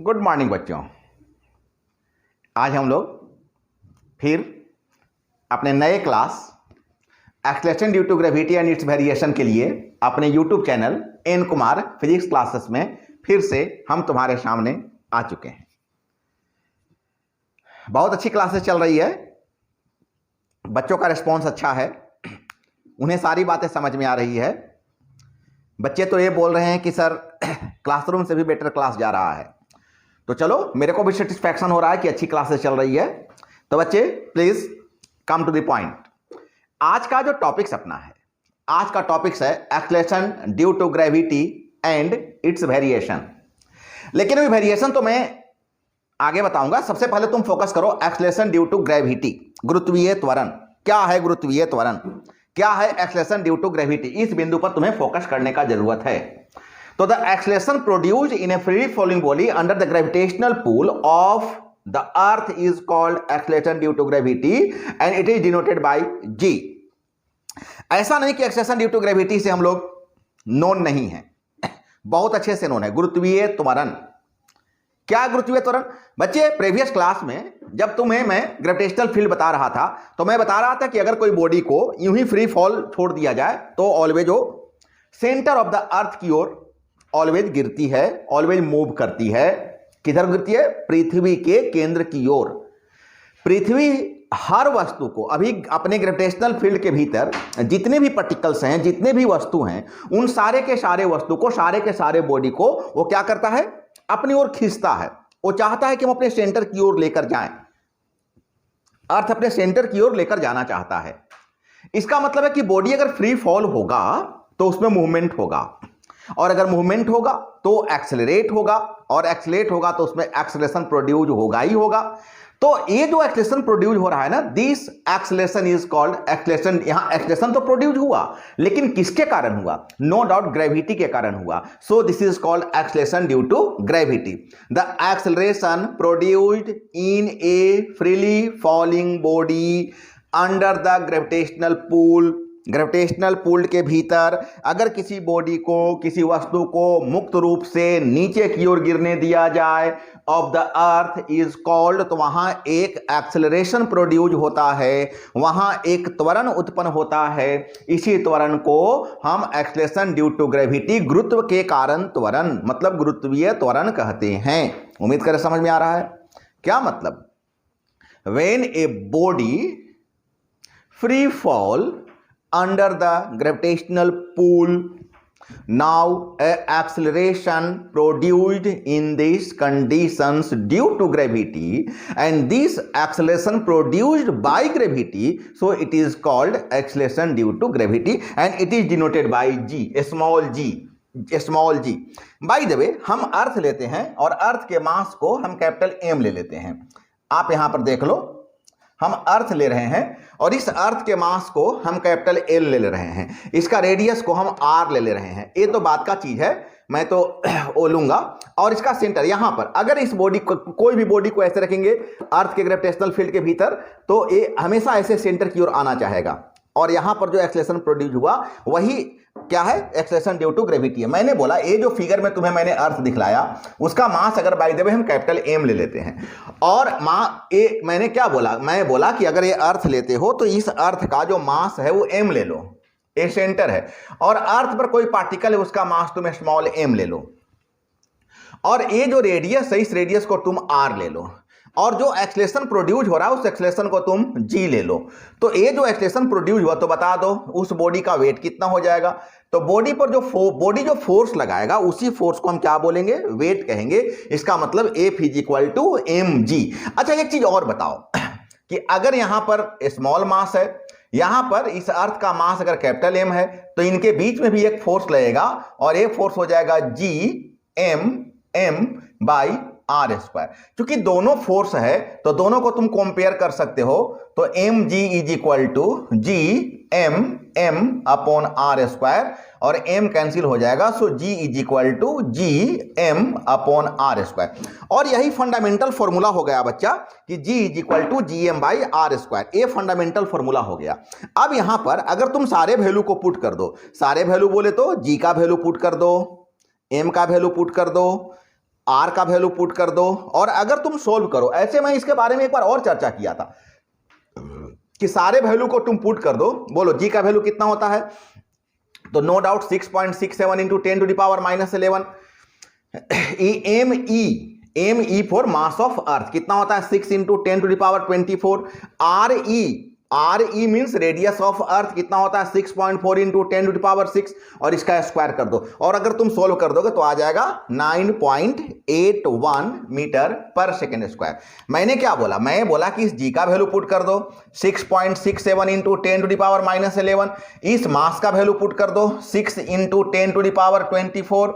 Good morning बच्चों। आज हम लोग फिर अपने नए class acceleration due to gravity and its variation के लिए अपने YouTube channel N Kumar physics classes में फिर से हम तुम्हारे सामने आ चुके हैं। बहुत अच्छी क्लासेस चल रही है, बच्चों का रिस्पॉन्स अच्छा है, उन्हें सारी बातें समझ में आ रही है। बच्चे तो ये बोल रहे हैं कि सर क्लासरूम से भी बेटर क्लास जा रहा है। तो चलो, मेरे को भी सेटिस्फैक्शन हो रहा है कि अच्छी क्लासेस चल रही है। तो बच्चे please come to the point. आज का जो टॉपिक्स अपना है, आज का टॉपिक्स है acceleration due to gravity and its variation. लेकिन अभी वेरिएशन तो मैं आगे बताऊंगा। सबसे पहले तुम फोकस करो एक्सलेशन ड्यू टू ग्रेविटी, गुरुत्वीय त्वरण। क्या है गुरुत्वीय त्वरण, क्या है एक्सलेशन ड्यू टू ग्रेविटी, इस बिंदु पर तुम्हें फोकस करने का जरूरत है। तो the acceleration produced in a free falling body under the gravitational pull of the earth is called acceleration due to gravity and it is denoted by G. ऐसा नहीं कि एक्सलेशन ड्यू टू ग्रेविटी से हम लोग known नहीं है, बहुत अच्छे से नोन है। गुरुत्वीय त्वरण, क्या गुरुत्वीय त्वरण बच्चे? प्रीवियस क्लास में जब तुम्हें मैं ग्रेविटेशनल फील्ड बता रहा था तो मैं बता रहा था कि अगर कोई बॉडी को यूं ही फ्री फॉल छोड़ दिया जाए तो ऑलवेज वो सेंटर ऑफ द अर्थ की ओर ऑलवेज गिरती है, ऑलवेज मूव करती है। किधर गिरती है? पृथ्वी के केंद्र की ओर। पृथ्वी हर वस्तु को अभी अपने ग्रेविटेशनल फील्ड के भीतर जितने भी पार्टिकल्स हैं, जितने भी वस्तु हैं, उन सारे के सारे वस्तु को, सारे के सारे बॉडी को वो क्या करता है? अपनी ओर खींचता है। वो चाहता है कि हम अपने सेंटर की ओर लेकर जाएं। अर्थ अपने सेंटर की ओर लेकर जाना चाहता है। इसका मतलब है कि बॉडी अगर फ्री फॉल होगा तो उसमें मूवमेंट होगा, और अगर मूवमेंट होगा तो एक्सेलरेट होगा, और एक्सेलरेट होगा तो उसमें एक्सेलरेशन प्रोड्यूस होगा ही होगा। तो ये जो एक्सेलरेशन प्रोड्यूस हो रहा है ना, this acceleration is called acceleration. यहां एक्सेलरेशन तो प्रोड्यूस हुआ, लेकिन किसके कारण हुआ? नो डाउट ग्रेविटी के कारण हुआ। So this is called acceleration due to gravity. The acceleration produced in a freely falling body under the gravitational pull, gravitational pull के भीतर अगर किसी बॉडी को, किसी वस्तु को मुक्त रूप से नीचे की ओर गिरने दिया जाए of the earth is called, तो वहां एक एक्सेलरेशन प्रोड्यूस होता है, वहां एक त्वरण उत्पन्न होता है। इसी त्वरण को हम एक्सेलरेशन ड्यू टू ग्रेविटी, गुरुत्व के कारण त्वरण, मतलब गुरुत्वीय त्वरण कहते हैं। उम्मीद करें समझ में आ रहा है। क्या मतलब? When a body free fall under the gravitational pull, now a acceleration produced in these conditions due to gravity, and this acceleration produced by gravity, so it is called acceleration due to gravity and it is denoted by g, small g, small g. by the way, हम अर्थ लेते हैं और अर्थ के मास को हम capital M ले लेते हैं। आप यहां पर देख लो, हम अर्थ ले रहे हैं और इस अर्थ के मास को हम कैपिटल एल ले रहे हैं, इसका रेडियस को हम आर ले रहे हैं। ये तो बात का चीज है, मैं तो ओ लूंगा। और इसका सेंटर यहां पर, अगर इस बॉडी को, कोई भी बॉडी को ऐसे रखेंगे अर्थ के ग्रेविटेशनल फील्ड के भीतर, तो ये हमेशा ऐसे सेंटर की ओर आना चाहेगा। और यहां पर जो एक्सेलरेशन प्रोड्यूस हुआ वही क्या है? एक्सेलरेशन ड्यू टू ग्रेविटी है। मैंने बोला ये जो फिगर में तुम्हें मैंने अर्थ दिखलाया, उसका मास अगर बाय द वे हम कैपिटल एम ले लेते हैं, और ए मैंने क्या बोला? मैं बोला कि अगर ये अर्थ लेते हो तो इस अर्थ का जो मास है वो एम ले लो, ए सेंटर है, और अर्थ पर कोई पार्टिकल है उसका मास तुम स्मॉल एम ले लो, और ये जो रेडियस है इस रेडियस को तुम आर ले लो, और जो एक्सेलरेशन प्रोड्यूस हो रहा है उस एक्सेलरेशन को तुम जी ले लो। तो ये जो एक्सेलरेशन प्रोड्यूस हुआ तो बता दो उस बॉडी का वेट कितना हो जाएगा। तो बॉडी पर जो बॉडी जो फोर्स लगाएगा उसी फोर्स को हम क्या बोलेंगे? वेट कहेंगे। इसका मतलब F is equal to M G. अच्छा, एक चीज और बताओ कि अगर यहां पर स्मॉल मास है, यहां पर इस अर्थ का मास अगर कैपिटल एम है, तो इनके बीच में भी एक फोर्स लगेगा और ये फोर्स हो जाएगा G M by R square. क्योंकि दोनों फोर्स है तो दोनों को तुम कंपेयर कर सकते हो। तो M G is equal to G M upon R square, और एम कैंसिल हो जाएगा, so G is equal to G M upon R square. और यही फंडामेंटल फॉर्मूला हो गया बच्चा कि G is equal to G M by R square. ये फंडामेंटल फॉर्मूला हो गया। अब यहां पर अगर तुम सारे वैल्यू को पुट कर दो, सारे वैल्यू बोले तो जी का वैल्यू पुट कर दो, एम का वैल्यू पुट कर दो, आर का वैल्यू पुट कर दो, और अगर तुम सोल्व करो, ऐसे मैं इसके बारे में एक बार और चर्चा किया था कि सारे वैल्यू को तुम पुट कर दो। बोलो जी का वैल्यू कितना होता है, तो no doubt 6.67 into 10 to the power -11। M E for mass of Earth कितना होता है, 6 into 10 to the power 24। R E means radius of Earth कितना होता है, 6.4 इंटू 10 टू द पावर 6, और इसका स्क्वायर कर दो, और अगर तुम सोल्व कर दोगे तो आ जाएगा 9.81 मीटर पर सेकेंड स्क्वायर। मैंने क्या बोला, मैं बोला कि इस जी का वैल्यू पुट कर दो 6.67 इंटू 10 टू द पावर -11, इस मास का वैल्यू पुट कर दो 6 इंटू 10 टू द पावर 24,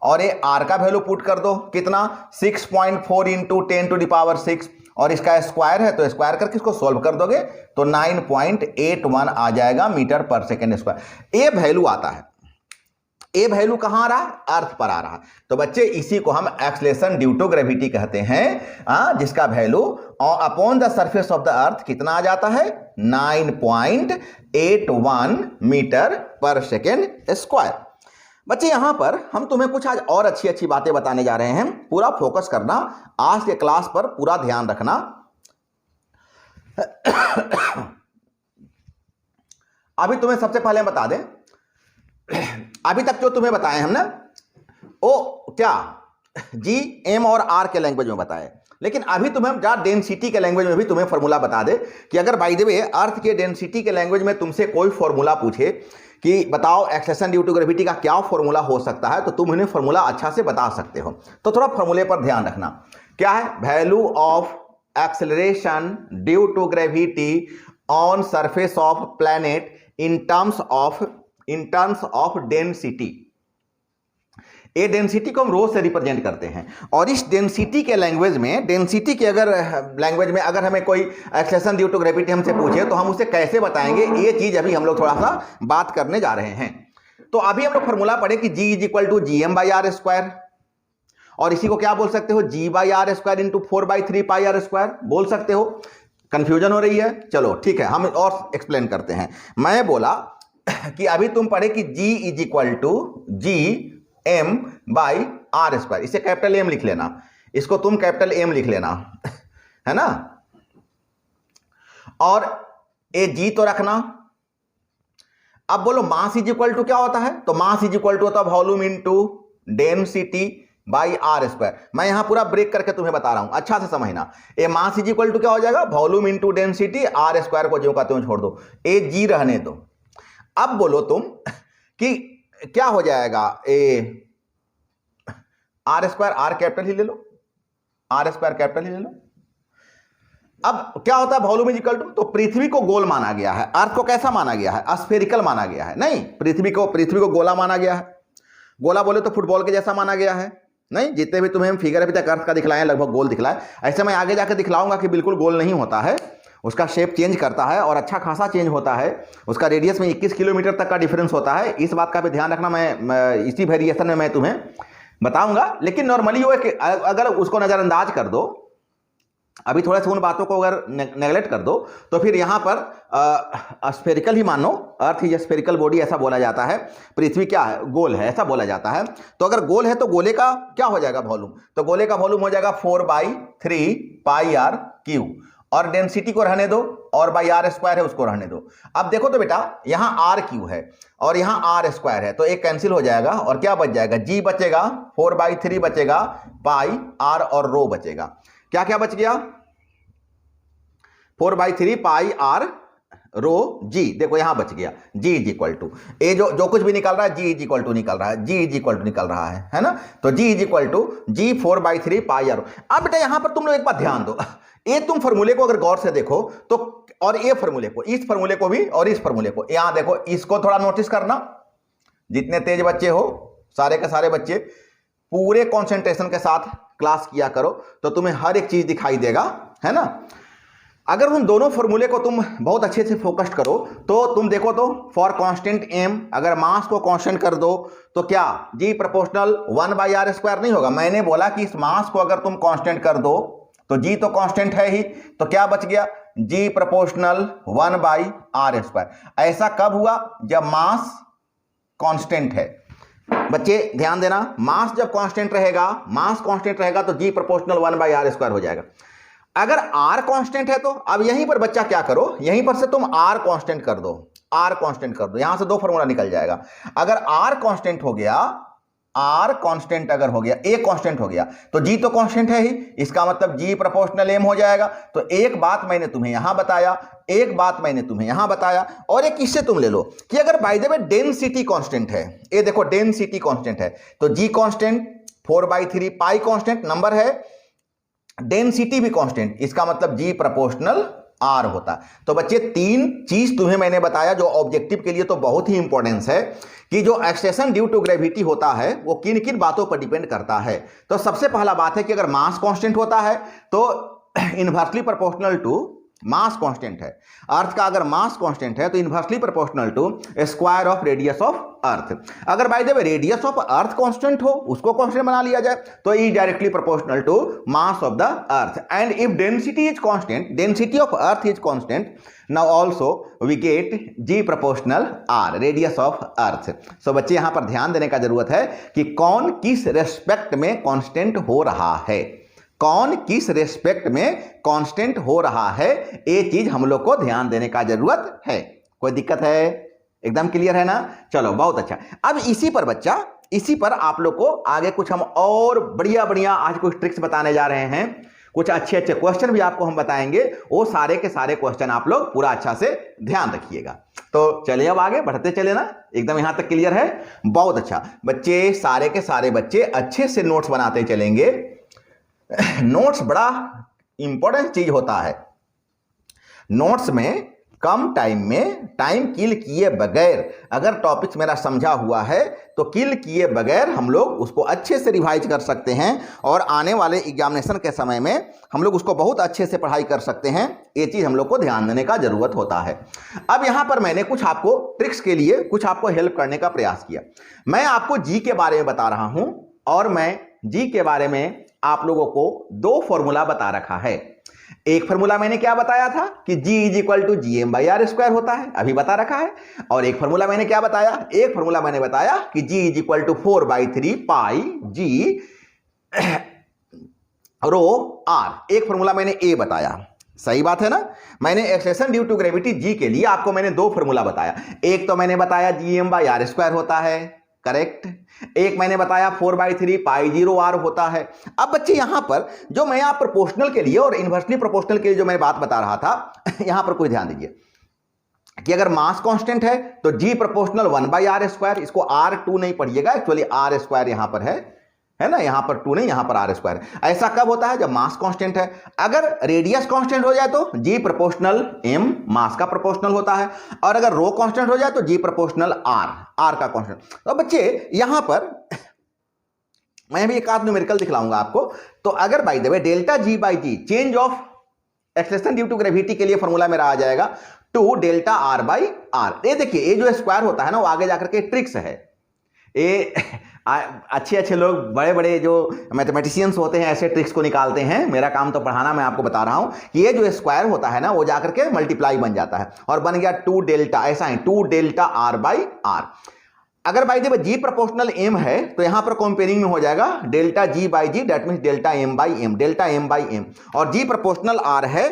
और ये आर का वैल्यू पुट कर दो कितना, 6.4 इंटू 10 टू द पावर 6, और इसका स्क्वायर है तो स्क्वायर करके इसको सोल्व कर दोगे तो 9.81 आ जाएगा मीटर पर सेकेंड स्क्वायर। ये वैल्यू आता है, ये वैल्यू कहां आ रहा है, अर्थ पर आ रहा है। तो बच्चे इसी को हम एक्सेलरेशन ड्यू टू ग्रेविटी कहते हैं, जिसका value upon the surface of the अर्थ कितना आ जाता है, 9.81 मीटर पर सेकेंड स्क्वायर। बच्चे यहां पर हम तुम्हें कुछ आज और अच्छी अच्छी बातें बताने जा रहे हैं, पूरा फोकस करना, आज के क्लास पर पूरा ध्यान रखना। अभी तुम्हें सबसे पहले बता दें, अभी तक जो तुम्हें बताए हम ना, ओ क्या जी एम और आर के लैंग्वेज में बताए, लेकिन अभी तुम्हें डेंसिटी के लैंग्वेज में भी तुम्हें फॉर्मूला बता दे कि अगर बाय द वे अर्थ के डेंसिटी के लैंग्वेज में तुमसे कोई फॉर्मूला पूछे कि बताओ एक्सेलरेशन ड्यू टू ग्रेविटी का क्या फॉर्मूला हो सकता है, तो तुम उन्हें फॉर्मूला अच्छा से बता सकते हो। तो थोड़ा फॉर्मूले पर ध्यान रखना, क्या है, value of acceleration due to gravity on surface of planet in terms of density. ये डेंसिटी को हम रो से रिप्रेजेंट करते हैं, और इस डेंसिटी के लैंग्वेज में, डेंसिटी के अगर लैंग्वेज में अगर हमें कोई एक्सेलरेशन ड्यू टू ग्रेविटी हमसे पूछे तो हम उसे कैसे बताएंगे, ये चीज अभी हम लोग थोड़ा सा बात करने जा रहे हैं। तो अभी हम लोग फॉर्मूला पढ़े कि G is equal to G M by R square, और इसी को क्या बोल सकते हो, G by R square into 4/3 pi R square बोल सकते हो। कंफ्यूजन हो रही है, चलो ठीक है हम और एक्सप्लेन करते हैं। मैं बोला कि अभी तुम पढ़े कि G is equal to G M by R square, इसे कैपिटल एम लिख लेना, इसको तुम कैपिटल एम लिख लेना, है ना, और ए जी तो रखना। अब बोलो मास इज इक्वल टू क्या होता है, तो मास इज इक्वल टू होता है volume into density by R square. मैं यहां पूरा ब्रेक करके तुम्हें बता रहा हूं, अच्छा से समझना। A mass is equal to क्या हो जाएगा, volume into density, R square को जो का त्यों छोड़ दो, ए जी रहने दो। अब बोलो तुम कि क्या हो जाएगा, A R square, R capital ही ले लो, आर स्क्वायर कैपिटल ही ले लो। अब क्या होता है वॉल्यूम इज इक्वल टू, तो पृथ्वी को गोल माना गया है, अर्थ को कैसा माना गया है, स्फेरिकल माना गया है, नहीं पृथ्वी को गोला माना गया है। गोला बोले तो फुटबॉल के जैसा माना गया है, नहीं जितने भी तुम्हें हम फिगर अभी तक अर्थ का दिखलाए लगभग गोल दिखलाए, ऐसे मैं आगे जाकर दिखलाऊंगा कि बिल्कुल गोल नहीं होता है, उसका शेप चेंज करता है और अच्छा खासा चेंज होता है, उसका रेडियस में 21 किलोमीटर तक का डिफरेंस होता है। इस बात का भी ध्यान रखना, मैं इसी वेरिएशन में मैं तुम्हें बताऊंगा। लेकिन नॉर्मली वो है कि अगर उसको नजरअंदाज कर दो, अभी थोड़ा सा उन बातों को अगर नेगलेक्ट कर दो, तो फिर यहां पर स्फेरिकल ही मानो, अर्थ इज स्फेरिकल बॉडी ऐसा बोला जाता है, पृथ्वी क्या है, गोल है ऐसा बोला जाता है। तो अगर गोल है तो गोले का क्या हो जाएगा वॉल्यूम, तो गोले का वॉल्यूम हो जाएगा 4/3 पाई आर क्यू, और डेंसिटी को रहने दो, और बाई आर स्क्वायर है उसको रहने दो। अब देखो तो बेटा यहां आर क्यू है और यहां आर स्क्वायर है, तो एक कैंसिल हो जाएगा और क्या बच जाएगा, जी बचेगा, 4/3 बचेगा, पाई आर और रो बचेगा। क्या क्या बच गया, 4/3 पाई आर रो जी, देखो यहां बच गया, जी इज इक्वल टू ए, जो कुछ भी निकल रहा है जी इज इक्वल टू निकल रहा है, जी इज इक्वल टू निकल रहा है ना, तो G is equal to G 4/3 pi R. अब बेटा यहां पर तुम लोग एक बात ध्यान दो, ये तुम फॉर्मूले को अगर गौर से देखो तो, और ये फॉर्मूले को, इस फॉर्मूले को भी और इस फॉर्मूले को, यहां देखो, इसको थोड़ा नोटिस करना, जितने तेज बच्चे हो सारे के सारे बच्चे पूरे कंसंट्रेशन के साथ क्लास किया करो, तो तुम्हें हर एक चीज दिखाई देगा, है ना। अगर उन दोनों फॉर्मूले को तुम बहुत अच्छे से फोकस्ड करो तो तुम देखो तो फॉर कांस्टेंट एम अगर मास को कांस्टेंट कर दो तो क्या जी प्रोपोर्शनल 1/r स्क्वायर नहीं होगा। मैंने बोला कि इस मास को अगर तुम कांस्टेंट कर दो तो जी तो कांस्टेंट है ही, तो क्या बच गया, जी प्रोपोर्शनल 1/r स्क्वायर। ऐसा कब हुआ, जब मास कांस्टेंट है, बच्चे ध्यान देना, मास जब कांस्टेंट रहेगा, मास कांस्टेंट रहेगा तो जी प्रोपोर्शनल 1/r² हो जाएगा। अगर r कांस्टेंट है तो अब यहीं पर बच्चा क्या करो, यहीं पर से तुम r कांस्टेंट कर दो, r कांस्टेंट कर दो, यहां से दो फॉर्मूला निकल जाएगा। अगर r कांस्टेंट हो गया, r कांस्टेंट अगर हो गया, a कांस्टेंट हो गया तो g तो कांस्टेंट है ही, इसका मतलब g प्रोपोर्शनल m हो जाएगा। तो एक बात मैंने तुम्हें यहां बताया, एक बात मैंने तुम्हें यहां बताया, और एक किससे तुम ले लो कि अगर by the way density constant है, ये देखो डेंसिटी कांस्टेंट है तो g कांस्टेंट, 4/3 पाई कांस्टेंट नंबर है, डेंसिटी भी कांस्टेंट, इसका मतलब g प्रोपोर्शनल r होता। तो बच्चे तीन चीज तुम्हें मैंने बताया जो ऑब्जेक्टिव के लिए तो बहुत ही इंपॉर्टेंस है कि जो एक्सटेंशन ड्यू टू ग्रेविटी होता है वो किन किन बातों पर डिपेंड करता है। तो सबसे पहला बात है कि अगर मास कांस्टेंट होता है तो inversely proportional to mass constant है, अर्थ का अगर मास कांस्टेंट है तो inversely proportional to square of radius of earth. अगर by the way radius of earth constant हो, उसको कांस्टेंट बना लिया जाए तो E directly proportional to mass of the earth. And if density is constant, density of earth is constant, now also we get G proportional R, radius of earth. So बच्चे यहां पर ध्यान देने का जरूरत है कि कौन किस रेस्पेक्ट में कांस्टेंट हो रहा है, कौन किस रेस्पेक्ट में कांस्टेंट हो रहा है, ये चीज हम लोग को ध्यान देने का जरूरत है। कोई दिक्कत है? एकदम क्लियर है ना? चलो बहुत अच्छा। अब इसी पर बच्चा, इसी पर आप लोग को आगे कुछ हम और बढ़िया बढ़िया आज कुछ ट्रिक्स बताने जा रहे हैं, कुछ अच्छे अच्छे क्वेश्चन भी आपको हम बताएंगे, वो सारे के सारे क्वेश्चन आप लोग पूरा अच्छा से ध्यान रखिएगा। तो चलिए अब आगे बढ़ते चले ना, एकदम यहां तक क्लियर है? बहुत अच्छा बच्चे, सारे के सारे बच्चे अच्छे से नोट्स बनाते चलेंगे। नोट्स बड़ा इंपॉर्टेंट चीज होता है। नोट्स में कम टाइम में टाइम किल किए बगैर अगर टॉपिक्स मेरा समझा हुआ है तो किल किए बगैर हम लोग उसको अच्छे से रिवाइज कर सकते हैं और आने वाले एग्जामिनेशन के समय में हम लोग उसको बहुत अच्छे से पढ़ाई कर सकते हैं। ये चीज़ हम लोग को ध्यान देने का जरूरत होता है। अब यहाँ पर मैंने कुछ आपको ट्रिक्स के लिए कुछ आपको हेल्प करने का प्रयास किया। मैं आपको जी के बारे में बता रहा हूँ और मैं जी के बारे में आप लोगों को दो फॉर्मूला बता रखा है। एक फॉर्मूला मैंने क्या बताया था कि G is equal to GM/r² होता है, अभी बता रखा है। और एक फॉर्मूला मैंने क्या बताया, एक फॉर्मूला मैंने बताया कि G is equal to 4/3 pi G rho R। एक फॉर्मूला मैंने A बताया, सही बात है ना? मैंने extension due to gravity G के लिए आपको मैंने दो फॉर्मूला बताया। एक तो मैंने बताया GM/r² होता है, करेक्ट। एक मैंने बताया 4/3 पाई 0 r होता है। अब बच्चे यहां पर जो मैं आप प्रोपोर्शनल के लिए और इनवर्सली प्रोपोर्शनल के लिए जो मैं बात बता रहा था, यहां पर कोई ध्यान दीजिए कि अगर मास कांस्टेंट है तो G प्रोपोर्शनल 1/r², इसको R2 नहीं पढ़िएगा, एक्चुअली R² यहां पर है ना, यहां पर 2 नहीं, यहां पर R²। ऐसा कब होता है? जब मास कांस्टेंट है। अगर रेडियस कांस्टेंट हो जाए तो G प्रोपोर्शनल M, मास का प्रोपोर्शनल होता है। और अगर रो कांस्टेंट हो जाए तो G प्रोपोर्शनल R का कांस्टेंट। तो बच्चे यहां पर मैं भी एक आध न्यूमेरिकल दिखलाऊंगा आपको। तो अगर by the way delta G/G, change of acceleration due to gravity के लिए फॉर्मूला मेरा आ जाएगा 2 डेल्टा R/R। ये देखिए, ये जो स्क्वायर होता है ना, वो आगे जाकर के ट्रिक्स है। ये अच्छे अच्छे लोग, बड़े बड़े जो मैथमेटिशियंस होते हैं, ऐसे ट्रिक्स को निकालते हैं। मेरा काम तो पढ़ाना, मैं आपको बता रहा हूं कि ये जो स्क्वायर होता है ना, वो जाकर के मल्टीप्लाई बन जाता है और बन गया 2 डेल्टा, ऐसा है 2 डेल्टा R/R। अगर by the way G proportional M है तो यहां पर कंपेयरिंग में हो जाएगा delta G/G, that means delta M/M, delta M/M। और G प्रोपोर्शनल R है,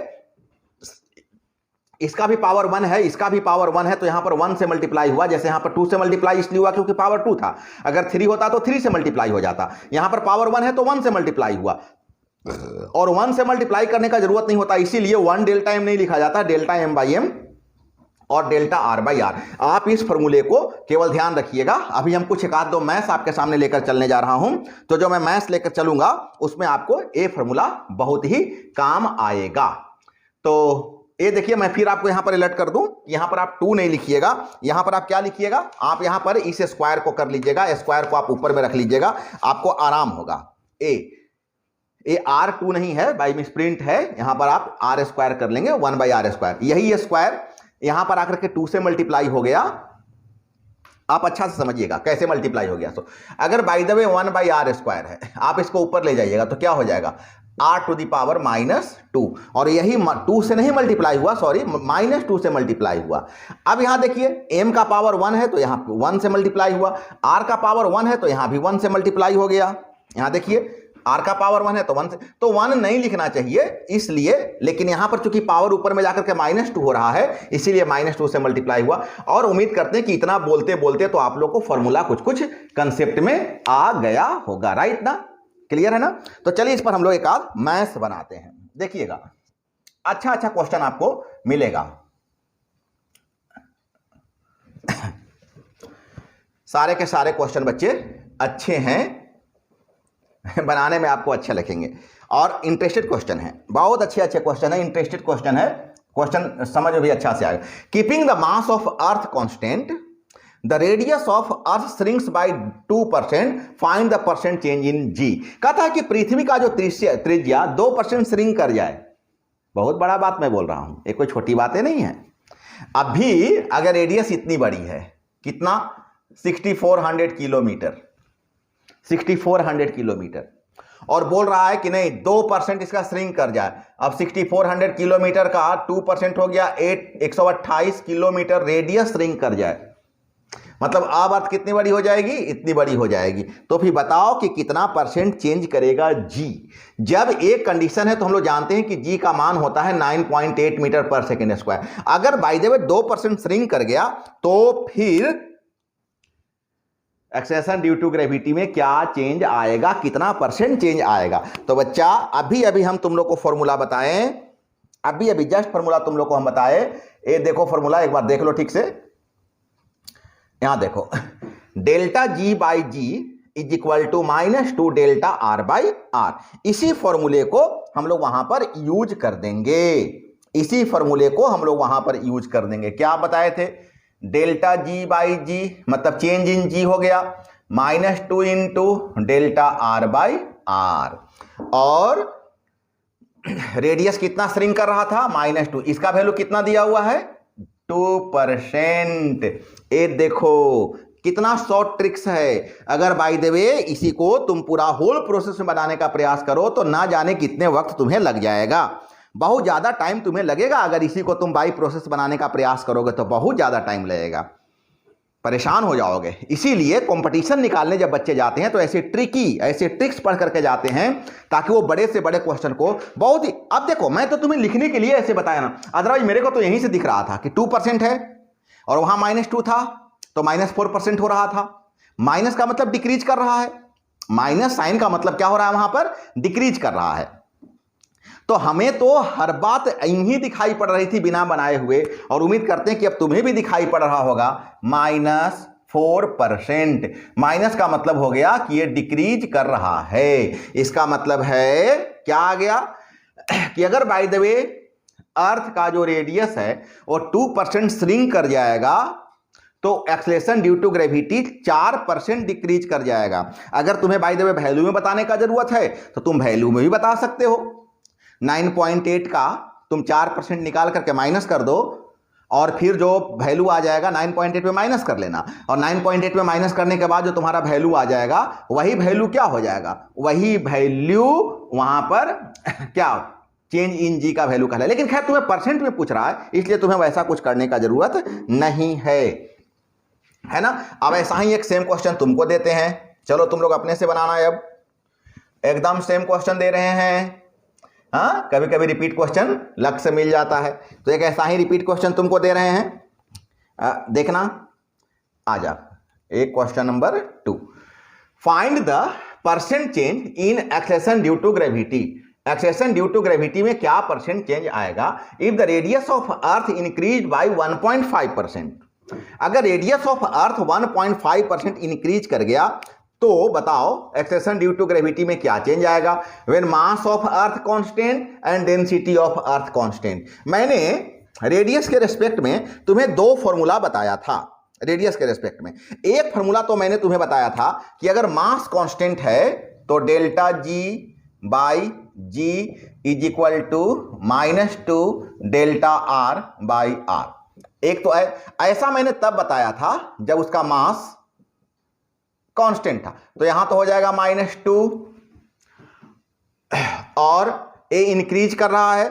इसका भी पावर 1 है, इसका भी पावर 1 है, तो यहां पर 1 से मल्टीप्लाई हुआ। जैसे यहां पर 2 से मल्टीप्लाई इसलिए हुआ क्योंकि पावर 2 था। अगर 3 होता तो 3 से मल्टीप्लाई हो जाता। यहां पर पावर 1 है तो 1 से मल्टीप्लाई हुआ, और 1 से मल्टीप्लाई करने का जरूरत नहीं होता, इसीलिए 1 डेल्टा M नहीं लिखा जाता, डेल्टा M/M और डेल्टा R/R। आप इस फॉर्मूले को केवल ध्यान रखिएगा। अभी हम कुछ एक आध दो मैथ्स आपके सामने लेकर चलने जा रहा हूं, तो जो मैं मैथ्स लेकर चलूंगा उसमें आपको ये फॉर्मूला बहुत ही काम आएगा। तो ये देखिए, मैं फिर आपको यहां पर अलर्ट कर दूं, यहां पर आप 2 नहीं लिखिएगा, यहां पर आप क्या लिखिएगा, आप यहां पर इस स्क्वायर को कर लीजिएगा, स्क्वायर को आप ऊपर में रख लीजिएगा, आपको आराम होगा। ये R2 नहीं है, बाई मिसप्रिंट है, यहां पर आप R² कर लेंगे, 1/r²। यही स्क्वायर यहां पर आकर के 2 से मल्टीप्लाई हो गया। आप अच्छा से समझिएगा कैसे मल्टीप्लाई हो गया। तो अगर बाय द वे 1/r² है, आप इसको ऊपर ले जाइएगा तो क्या हो जाएगा, r⁻², और यही 2 से नहीं मल्टीप्लाई हुआ, सॉरी -2 से मल्टीप्लाई हुआ। अब यहां देखिए m का पावर 1 है तो यहां 1 से मल्टीप्लाई हुआ, r का पावर 1 है तो यहां भी 1 से मल्टीप्लाई हो गया। यहां देखिए r का पावर 1 है तो 1 से, तो 1 नहीं लिखना चाहिए इसलिए, लेकिन यहां पर चूंकि पावर ऊपर में जाकर के -2 हो रहा है इसीलिए -2 से मल्टीप्लाई हुआ। और उम्मीद करते हैं कि इतना बोलते बोलते तो आप लोग को फॉर्मूला कुछ कुछ कंसेप्ट में आ गया होगा, राइट ना, क्लियर है ना। तो चलिए इस पर हम लोग एक आध मैथ्स बनाते हैं। देखिएगा अच्छा अच्छा क्वेश्चन आपको मिलेगा, सारे के सारे क्वेश्चन बच्चे अच्छे हैं, बनाने में आपको अच्छे लगेंगे और इंटरेस्टेड क्वेश्चन है, बहुत अच्छे अच्छे क्वेश्चन है, इंटरेस्टेड क्वेश्चन है, क्वेश्चन समझ में भी अच्छा से आएगा। Keeping the mass of earth constant, the radius of earth shrinks by 2%, find the percent change in G. कहता है कि पृथ्वी का जो त्रिज्या 2% श्रिंक कर जाए, बहुत बड़ा बात मैं बोल रहा हूं, ये कोई छोटी बातें नहीं है। अभी अगर रेडियस इतनी बड़ी है, कितना 6400 किलोमीटर, 6400 किलोमीटर, और बोल रहा है कि नहीं 2% इसका श्रिंक कर जाए। अब 6400 किलोमीटर का 2% हो गया 128 किलोमीटर रेडियस श्रिंक कर जाए, मतलब अब अर्थ कितनी बड़ी हो जाएगी, इतनी बड़ी हो जाएगी। तो फिर बताओ कि कितना परसेंट चेंज करेगा जी। जब एक कंडीशन है तो हम लोग जानते हैं कि जी का मान होता है 9.8 मीटर पर सेकेंड स्क्वायर। अगर बाय द वे 2% श्रिंक कर गया तो फिर एक्सेलरेशन ड्यू टू ग्रेविटी में क्या चेंज आएगा, कितना परसेंट चेंज आएगा। तो बच्चा अभी अभी हम तुम लोग को फॉर्मूला बताएं, अभी अभी जस्ट फॉर्मूला तुम लोग को हम बताए। ये देखो फॉर्मूला, एक बार देख लो ठीक से, यहां देखो delta G by G is equal to -2 delta R by R. इसी फॉर्मूले को हम लोग वहां पर यूज कर देंगे, इसी फॉर्मूले को हम लोग वहां पर यूज कर देंगे। क्या बताए थे, डेल्टा जी बाई जी मतलब चेंज इन जी हो गया, -2 into delta R by R, और रेडियस कितना श्रिंक कर रहा था -2, इसका वैल्यू कितना दिया हुआ है 2%। ये देखो कितना शॉर्ट ट्रिक्स है। अगर बाय द वे इसी को तुम पूरा होल प्रोसेस में बनाने का प्रयास करो तो ना जाने कितने वक्त तुम्हें लग जाएगा, बहुत ज्यादा टाइम तुम्हें लगेगा। अगर इसी को तुम बाई प्रोसेस बनाने का प्रयास करोगे तो बहुत ज्यादा टाइम लगेगा, परेशान हो जाओगे। इसीलिए कंपटीशन निकालने जब बच्चे जाते हैं तो ऐसे ट्रिक्स पढ़ करके जाते हैं ताकि वो बड़े से बड़े क्वेश्चन को बहुत ही, अब देखो मैं तो तुम्हें लिखने के लिए ऐसे बताया ना, अदरवाइज मेरे को तो यहीं से दिख रहा था कि 2% है और वहां -2 था तो -4% हो रहा था। माइनस का मतलब डिक्रीज कर रहा है, माइनस साइन का मतलब क्या हो रहा है, वहां पर डिक्रीज कर रहा है। तो हमें तो हर बात यही दिखाई पड़ रही थी बिना बनाए हुए, और उम्मीद करते हैं कि अब तुम्हें भी दिखाई पड़ रहा होगा -4%। माइनस का मतलब हो गया कि ये डिक्रीज कर रहा है। इसका मतलब है क्या आ गया कि अगर बाय द वे अर्थ का जो रेडियस है वो 2% श्रिंक कर जाएगा तो acceleration due to gravity 4% decrease कर जाएगा। अगर तुम्हें बाय द वे वैल्यू में बताने का जरूरत है तो तुम वैल्यू में भी बता सकते हो। 9.8 का तुम 4% निकाल करके माइनस कर दो और फिर जो वैल्यू आ जाएगा 9.8 में माइनस कर लेना, और 9.8 में माइनस करने के बाद जो तुम्हारा वैल्यू आ जाएगा वही वैल्यू क्या हो जाएगा, वही वैल्यू वहां पर क्या चेंज इन जी का वैल्यू कहलाए। लेकिन खैर तुम्हें परसेंट में पूछ रहा है इसलिए तुम्हें वैसा कुछ करने का जरूरत नहीं है ना। अब ऐसा ही एक सेम क्वेश्चन तुमको देते हैं, चलो तुम लोग अपने से बनाना है। अब एकदम सेम क्वेश्चन दे रहे हैं, हाँ कभी कभी रिपीट क्वेश्चन लक से मिल जाता है, तो एक ऐसा ही रिपीट क्वेश्चन तुमको दे रहे हैं। देखना आ जा, एक question number 2, find the percent change in acceleration due to gravity. Acceleration due to gravity में क्या परसेंट चेंज आएगा if the radius of earth increase by 1.5%। अगर रेडियस ऑफ अर्थ 1.5% इंक्रीज कर गया तो बताओ एक्सेलरेशन ड्यू टू ग्रेविटी में क्या चेंज आएगा when mass of earth constant and density of earth constant. मैंने रेडियस के रेस्पेक्ट में तुम्हें 2 फॉर्मूला बताया था। रेडियस के रेस्पेक्ट में एक फॉर्मूला तो मैंने तुम्हें बताया था कि अगर मास कांस्टेंट है तो delta G by G is equal to -2 delta R by R. एक तो ऐसा मैंने तब बताया था जब उसका मास कांस्टेंट था, तो यहां तो हो जाएगा -2 और ए इंक्रीज कर रहा है,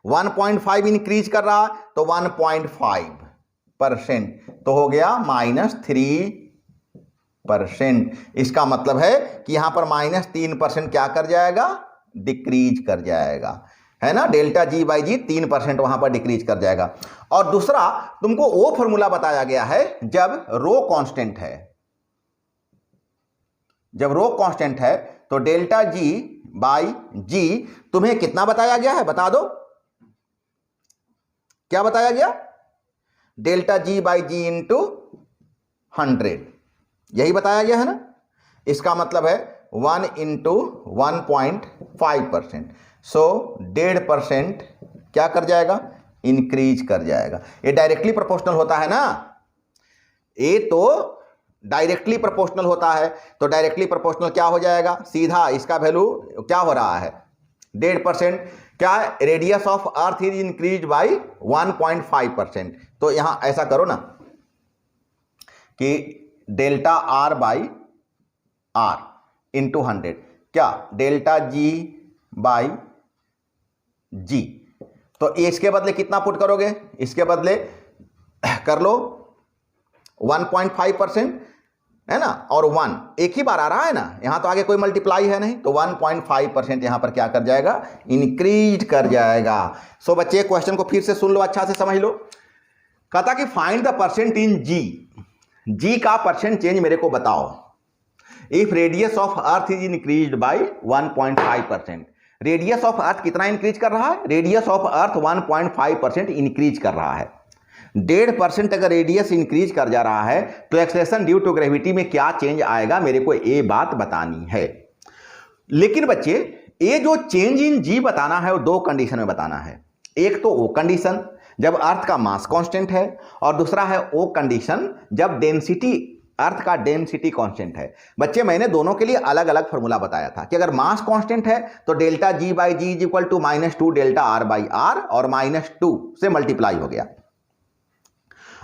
1.5 इंक्रीज कर रहा है, तो 1.5% तो हो गया -3%। इसका मतलब है कि यहां पर -3% क्या कर जाएगा, डिक्रीज कर जाएगा, है ना। डेल्टा जी बाई जी 3% वहां पर डिक्रीज कर जाएगा। और दूसरा तुमको वो फॉर्मूला बताया गया है जब रो कांस्टेंट है, जब रो कांस्टेंट है तो डेल्टा जी बाई जी तुम्हें कितना बताया गया है, बता दो क्या बताया गया, delta G by G into 100, यही बताया गया है ना। इसका मतलब है 1 इंटू 1.5%, सो 1.5% क्या कर जाएगा, इंक्रीज कर जाएगा। ये डायरेक्टली प्रोपोर्शनल होता है ना, ये तो डायरेक्टली प्रोपोर्शनल होता है, तो डायरेक्टली प्रोपोर्शनल क्या हो जाएगा, सीधा इसका वैल्यू क्या हो रहा है 1.5%, क्या radius of earth is increase by 1.5%। तो यहां ऐसा करो ना कि delta R by R into 100, क्या डेल्टा जी बाई जी, तो इसके बदले कितना पुट करोगे, इसके बदले कर लो 1.5%, है ना, और 1 एक ही बार आ रहा है ना, यहां तो आगे कोई मल्टीप्लाई है नहीं, तो 1.5% यहां पर क्या कर जाएगा, इंक्रीज कर जाएगा। सो बच्चे क्वेश्चन को फिर से सुन लो, अच्छा से समझ लो। कहता कि फाइंड द परसेंट इन जी, जी का परसेंट चेंज मेरे को बताओ if radius of earth is increased by 1.5%। Radius of Earth कितना इंक्रीज कर रहा है, रेडियस ऑफ अर्थ 1.5% इंक्रीज कर रहा है। 1.5% अगर रेडियस इंक्रीज कर जा रहा है तो एक्सेलरेशन ड्यू टू ग्रेविटी में क्या चेंज आएगा, मेरे को ये बात बतानी है। लेकिन बच्चे ये जो चेंज इन जी बताना है वो दो कंडीशन में बताना है। एक तो वो कंडीशन जब अर्थ का मास कांस्टेंट है, और दूसरा है वो कंडीशन जब डेंसिटी, अर्थ का डेंसिटी कांस्टेंट है। बच्चे मैंने दोनों के लिए अलग अलग फॉर्मूला बताया था कि अगर मास कांस्टेंट है तो delta G by G is equal to -2 delta R by R, और -2 से मल्टीप्लाई हो गया।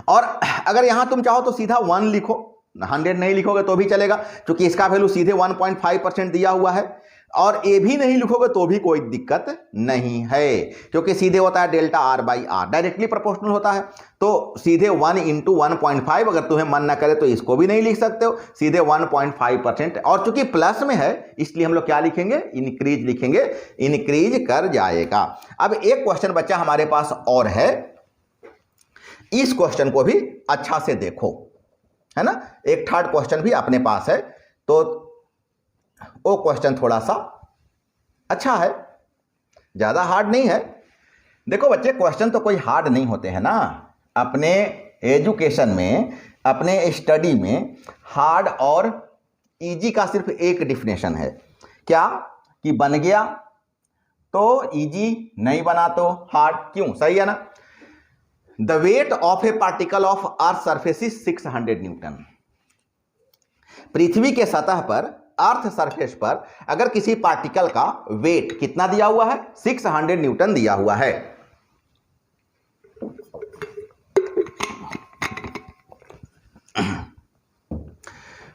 और अगर यहां तुम चाहो तो सीधा 1 लिखो, 100 नहीं लिखोगे तो भी चलेगा, क्योंकि इसका वैल्यू सीधे 1.5% दिया हुआ है। और ये भी नहीं लिखोगे तो भी कोई दिक्कत नहीं है, क्योंकि सीधे होता है delta R by R, directly proportional होता है। तो सीधे 1 इंटू 1.5, अगर तुम्हें मन ना करे तो इसको भी नहीं लिख सकते हो, सीधे 1.5%। और चूंकि प्लस में है इसलिए हम लोग क्या लिखेंगे, इंक्रीज लिखेंगे, इंक्रीज कर जाएगा। अब एक क्वेश्चन बच्चा हमारे पास और है, इस क्वेश्चन को भी अच्छा से देखो, है ना। एक थर्ड क्वेश्चन भी अपने पास है, तो वो क्वेश्चन थोड़ा सा अच्छा है, ज्यादा हार्ड नहीं है। देखो बच्चे क्वेश्चन तो कोई हार्ड नहीं होते हैं ना, अपने एजुकेशन में, अपने स्टडी में हार्ड और इजी का सिर्फ एक डिफिनेशन है, क्या कि बन गया तो इजी, नहीं बना तो हार्ड। क्यों, सही है ना। The weight of a particle of Earth surface is 600 newton. पृथ्वी के सतह पर, अर्थ सरफेस पर अगर किसी पार्टिकल का वेट कितना दिया हुआ है, 600 न्यूटन दिया हुआ है।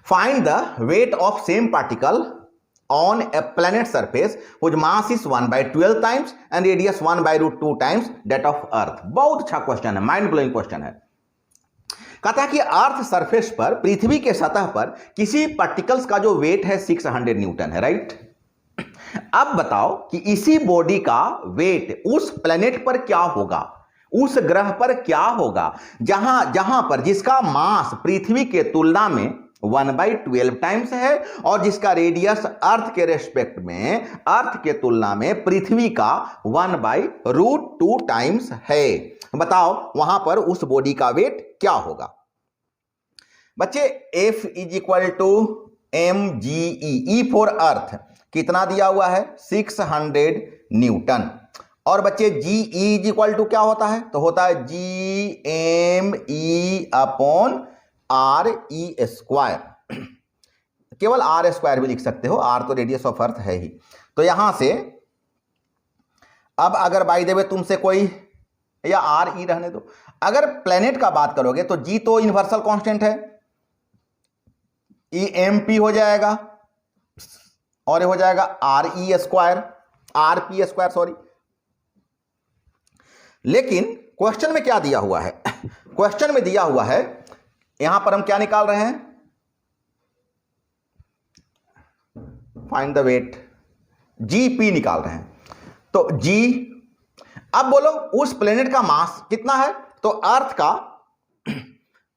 Find the weight of same particle on a planet surface whose mass is 1/12 times and radius 1/√2 times that of Earth। बहुत अच्छा क्वेश्चन है, माइंड ब्लोइंग क्वेश्चन है। कहता है कि अर्थ सरफेस पर, पृथ्वी के सतह पर किसी पार्टिकल्स का जो वेट है 600 न्यूटन है, राइट। अब बताओ कि इसी बॉडी का वेट उस प्लेनेट पर क्या होगा, उस ग्रह पर क्या होगा जहां पर जिसका मास पृथ्वी के तुलना में 1/12 टाइम्स है, और जिसका रेडियस अर्थ के रेस्पेक्ट में, अर्थ के तुलना में पृथ्वी का 1/√2 टाइम्स है। बताओ वहां पर उस बॉडी का वेट क्या होगा। बच्चे F is equal to mge, E for earth कितना दिया हुआ है, 600 न्यूटन। और बच्चे जी इज इक्वल टू क्या होता है, तो होता है GME अपॉन RE स्क्वायर। केवल R स्क्वायर भी लिख सकते हो, R तो रेडियस ऑफ अर्थ है ही। तो यहां से अब अगर बाय द वे तुमसे कोई, या RE रहने दो, अगर प्लेनेट का बात करोगे तो G तो यूनिवर्सल कांस्टेंट है, EMP हो जाएगा, और ये हो जाएगा RE square, RP square sorry. लेकिन क्वेश्चन में क्या दिया हुआ है? क्वेश्चन में दिया हुआ है, यहां पर हम क्या निकाल रहे हैं? फाइंड द वेट, GP निकाल रहे हैं। तो G, अब बोलो उस प्लेनेट का मास कितना है? तो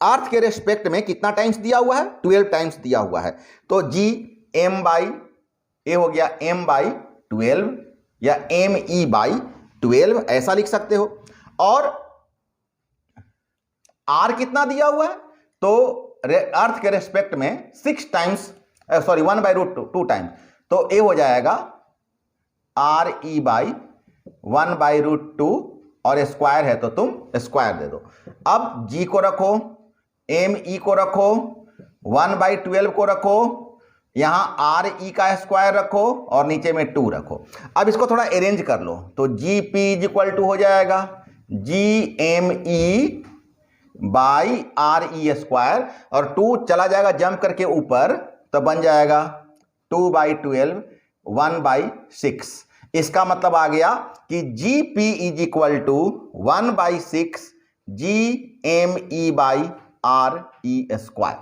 अर्थ के रेस्पेक्ट में कितना टाइम्स दिया हुआ है? 12 टाइम्स दिया हुआ है। तो G M बाई ए हो गया M बाई 12 या ME बाई 12 ऐसा लिख सकते हो। और R कितना दिया हुआ है? तो अर्थ के रेस्पेक्ट में 6 टाइम्स, सॉरी 1/√2 टाइम्स, तो ए हो जाएगा RE बाई 1/√2 और स्क्वायर है तो तुम स्क्वायर दे दो। अब G को रखो, ME को रखो, 1/12 को रखो, यहां RE का स्क्वायर रखो और नीचे में 2 रखो। अब इसको थोड़ा अरेंज कर लो तो GP इज इक्वल टू हो जाएगा GME बाई RE स्क्वायर और 2 चला जाएगा जंप करके ऊपर तो बन जाएगा 2/12 1/6। इसका मतलब आ गया कि GP is equal to 1/6 GME by RE square,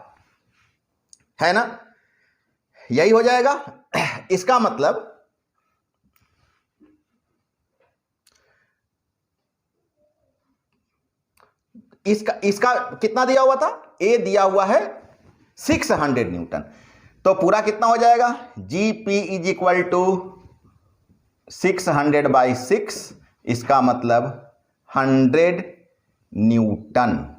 है ना? यही हो जाएगा। इसका मतलब इसका कितना दिया हुआ था? ए दिया हुआ है 600 न्यूटन, तो पूरा कितना हो जाएगा? GP इज इक्वल टू 600/6, इसका मतलब 100 न्यूटन।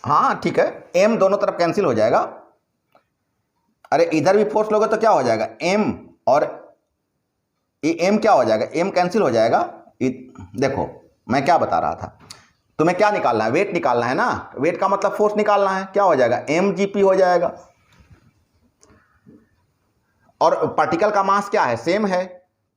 हाँ ठीक है, M दोनों तरफ कैंसिल हो जाएगा। अरे इधर भी फोर्स लोगे तो क्या हो जाएगा? M और M क्या हो जाएगा? M कैंसिल हो जाएगा। देखो मैं क्या बता रहा था, तुम्हें क्या निकालना है? वेट निकालना है ना। वेट का मतलब फोर्स निकालना है। क्या हो जाएगा? MGP हो जाएगा। और पार्टिकल का मास क्या है? सेम है,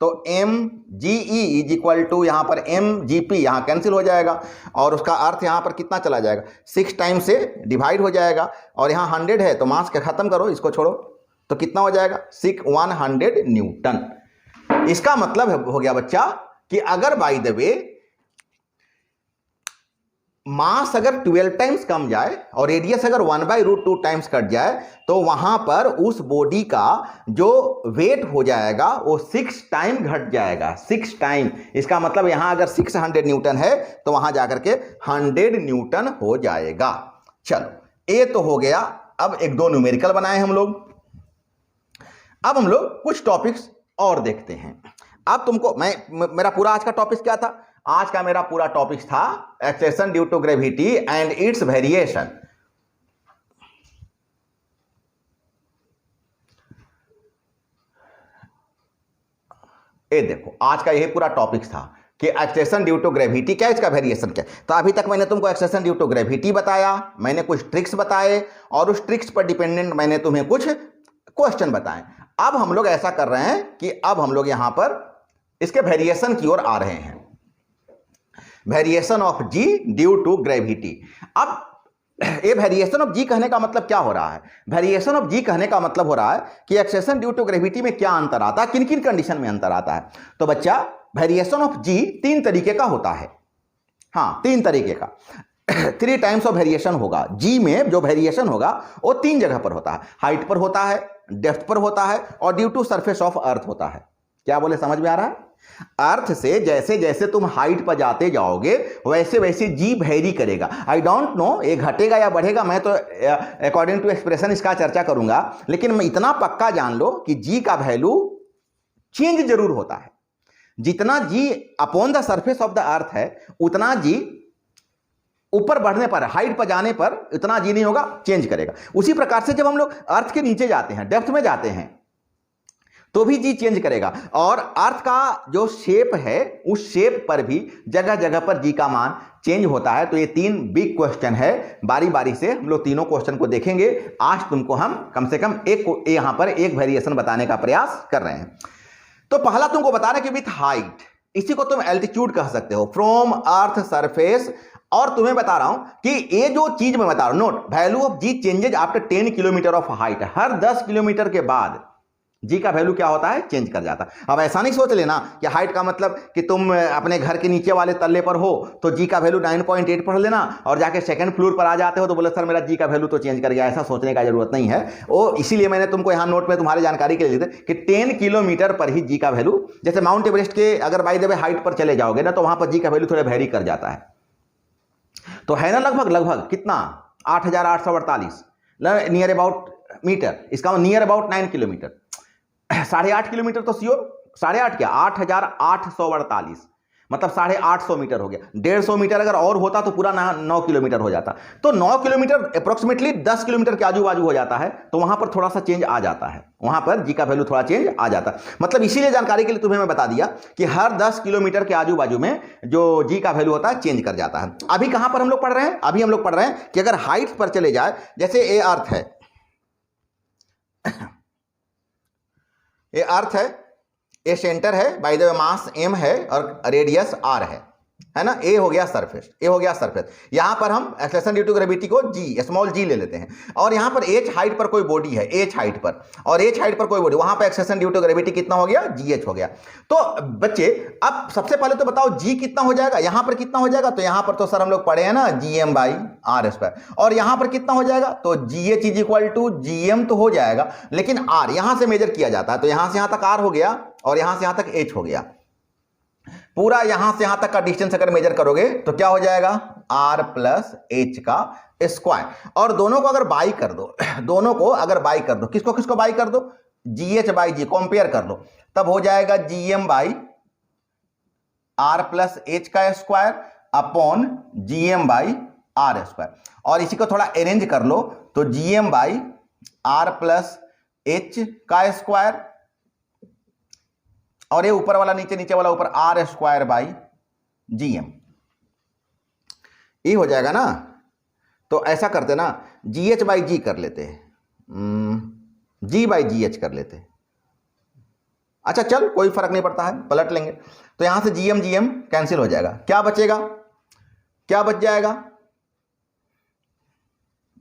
तो MGE इज इक्वल टू यहां पर MGP, यहां कैंसिल हो जाएगा और उसका अर्थ यहां पर कितना चला जाएगा? 6 टाइम से डिवाइड हो जाएगा और यहां 100 है तो मास के खत्म करो, इसको छोड़ो, तो कितना हो जाएगा? 100 न्यूटन। इसका मतलब हो गया बच्चा कि अगर बाय द वे मास अगर 12 टाइम्स कम जाए और रेडियस अगर 1/√2 टाइम्स कट जाए तो वहां पर उस बॉडी का जो वेट हो जाएगा वो 6 टाइम घट जाएगा, 6 टाइम। इसका मतलब यहां अगर 600 न्यूटन है तो वहां जाकर के 100 न्यूटन हो जाएगा। चलो ये तो हो गया। अब 1-2 न्यूमेरिकल बनाए हम लोग। अब हम लोग कुछ टॉपिक्स और देखते हैं। अब तुमको मेरा पूरा आज का टॉपिक क्या था? आज का मेरा पूरा टॉपिक था acceleration due to gravity and its variation. ये देखो आज का यही पूरा टॉपिक था कि एक्सेलेरेशन ड्यू टू ग्रेविटी क्या, इसका वेरिएशन क्या। तो अभी तक मैंने तुमको एक्सेलेरेशन ड्यू टू ग्रेविटी बताया, मैंने कुछ ट्रिक्स बताए और उस ट्रिक्स पर डिपेंडेंट मैंने तुम्हें कुछ क्वेश्चन बताए। अब हम लोग ऐसा कर रहे हैं कि अब हम लोग यहां पर इसके वेरिएशन की ओर आ रहे हैं। Variation of G due to gravity. अब ये वेरिएशन ऑफ जी कहने का मतलब क्या हो रहा है? वेरिएशन ऑफ जी कहने का मतलब हो रहा है कि एक्सेलेरेशन ड्यू टू ग्रेविटी में क्या अंतर आता है, किन किन कंडीशन में अंतर आता है। तो बच्चा वेरिएशन ऑफ जी 3 तरीके का होता है। हाँ 3 तरीके का 3 टाइम्स ऑफ वेरिएशन होगा। जी में जो वेरिएशन होगा वो 3 जगह पर होता है, हाइट पर होता है, डेप्थ पर होता है और due to surface of earth होता है। क्या बोले, समझ में आ रहा है? अर्थ से जैसे जैसे तुम हाइट पर जाते जाओगे वैसे वैसे जी वेरी करेगा। आई डोंट नो ये घटेगा या बढ़ेगा, मैं तो अकॉर्डिंग टू एक्सप्रेशन इसका चर्चा करूंगा, लेकिन मैं इतना पक्का जान लो कि जी का वैल्यू चेंज जरूर होता है। जितना G upon the surface of the earth है उतना जी ऊपर बढ़ने पर, हाइट पर जाने पर इतना जी नहीं होगा, चेंज करेगा। उसी प्रकार से जब हम लोग अर्थ के नीचे जाते हैं, डेप्थ में जाते हैं, तो भी जी चेंज करेगा। और अर्थ का जो शेप है उस शेप पर भी जगह जगह पर जी का मान चेंज होता है। तो ये 3 बिग क्वेश्चन है, बारी बारी से हम लोग तीनों क्वेश्चन को देखेंगे। आज तुमको हम कम से कम एक यहां पर एक वेरिएशन बताने का प्रयास कर रहे हैं। तो पहला तुमको बता रहे कि विथ हाइट, इसी को तुम एल्टीट्यूड कह सकते हो, फ्रॉम अर्थ सरफेस। और तुम्हें बता रहा हूं कि ये जो चीज मैं बता रहा हूं, note value of G changes after 10 kilometre of height. हर 10 किलोमीटर के बाद जी का वैल्यू क्या होता है, चेंज कर जाता है। अब ऐसा नहीं सोच लेना कि हाइट का मतलब कि तुम अपने घर के नीचे वाले तल्ले पर हो तो जी का वैल्यू 9.8 पढ़ लेना और जाके सेकंड फ्लोर पर आ जाते हो तो बोले सर मेरा जी का वैल्यू तो चेंज कर गया। ऐसा सोचने का जरूरत नहीं है। वो इसीलिए मैंने तुमको यहाँ नोट में तुम्हारी जानकारी के लिए लिखे कि 10 किलोमीटर पर ही जी का वैल्यू, जैसे माउंट एवरेस्ट के अगर बाय द वे हाइट पर चले जाओगे ना तो वहां पर जी का वैल्यू थोड़ा वेरी कर जाता है। तो है ना लगभग कितना, 8,848 नियर अबाउट मीटर, इसका नियर अबाउट 9 किलोमीटर, 8.5 किलोमीटर तो श्योर, 8.5 क्या 8,848 मतलब 850 मीटर हो गया। 150 मीटर अगर और होता तो पूरा 9 किलोमीटर हो जाता। तो 9 किलोमीटर अप्रोक्सीमेटली 10 किलोमीटर के आजू बाजू हो जाता है, तो वहां पर थोड़ा सा चेंज आ जाता है, वहां पर जी का वैल्यू थोड़ा चेंज आ जाता है। मतलब इसीलिए जानकारी के लिए तुम्हें मैं बता दिया कि हर 10 किलोमीटर के आजू बाजू में जो जी का वैल्यू होता है चेंज कर जाता है। अभी कहां पर हम लोग पढ़ रहे हैं, अभी हम लोग पढ़ रहे हैं कि अगर हाइट पर चले जाए, जैसे ये अर्थ है, ये अर्थ है, ये सेंटर है, bye the way mass m है और रेडियस r है ना। ए हो गया सरफेस, ए हो गया सरफेस। यहां पर हम एक्सेलरेशन ड्यू टू ग्रेविटी को जी, स्मॉल जी ले लेते हैं। और यहां पर h हाइट पर कोई बॉडी है, h हाइट पर, और h हाइट पर कोई बॉडी, वहां पर एक्सेलरेशन ड्यू टू ग्रेविटी कितना हो गया, gh हो गया। तो बच्चे अब सबसे पहले तो बताओ g कितना हो जाएगा, यहां पर कितना हो जाएगा। तो यहां पर तो सर हम लोग पढ़े हैं ना gm बाई आर स्क्वायर, और यहां पर कितना हो जाएगा, तो gh is equal to gm तो हो जाएगा, लेकिन r यहां से मेजर किया जाता है, तो यहां से यहां तक r हो गया और यहां से यहां तक h हो गया। पूरा यहां से यहां तक का डिस्टेंस अगर मेजर करोगे तो क्या हो जाएगा, r प्लस एच का स्क्वायर। और दोनों को अगर बाई कर दो, दोनों को अगर बाई कर दो, किसको किसको बाई कर दो, gh बाई जी कंपेयर कर लो, तब हो जाएगा gm by r plus H का square upon gm by R square. और इसी को थोड़ा अरेंज कर लो तो gm by r plus H का स्क्वायर, और ये ऊपर वाला नीचे, नीचे वाला ऊपर, आर स्क्वायर बाई जीएम, ये हो जाएगा ना। तो ऐसा करते ना, जी एच बाई जी कर लेते हैं, जी बाई जी एच कर लेते हैं। अच्छा चल, कोई फर्क नहीं पड़ता है, पलट लेंगे। तो यहां से जीएम जीएम कैंसिल हो जाएगा, क्या बचेगा, क्या बच जाएगा,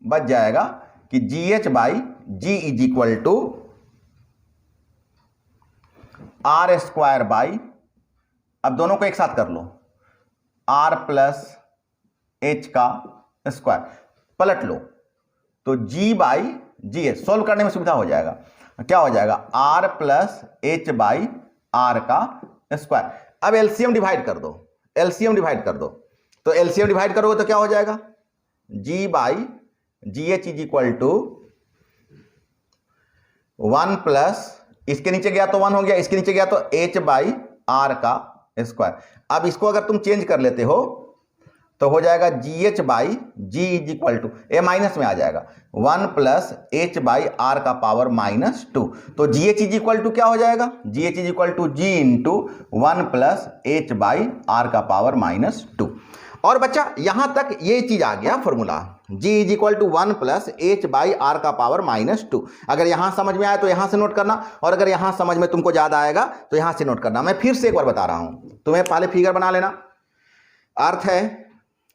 बच जाएगा कि G H by G is equal to R square by, अब दोनों को एक साथ कर लो, आर प्लस एच का स्क्वायर, पलट लो तो G by G H, solve करने में सुविधा हो जाएगा। क्या हो जाएगा, R plus H by R का स्क्वायर। अब एलसीएम डिवाइड कर दो, एलसीएम डिवाइड कर दो, तो एलसीएम डिवाइड करोगे तो क्या हो जाएगा, G by G H is equal to 1 plus, इसके नीचे गया तो 1 हो गया, इसके नीचे गया तो h बाई आर का स्क्वायर। अब इसको अगर तुम चेंज कर लेते हो तो हो जाएगा G H by G is equal to, a minus में आ जाएगा, 1 प्लस एच बाई आर का पावर -2। तो G H is equal to क्या हो जाएगा, G H is equal to G into 1 plus H by R का पावर -2। और बच्चा यहां तक ये चीज आ गया formula, g is equal to 1 plus H by R का पावर -2। अगर यहां समझ में आया तो यहां से नोट करना, और अगर यहां समझ में तुमको ज्यादा आएगा तो यहां से नोट करना। मैं फिर से एक बार बता रहा हूं, तुम्हें पहले फिगर बना लेना। अर्थ है,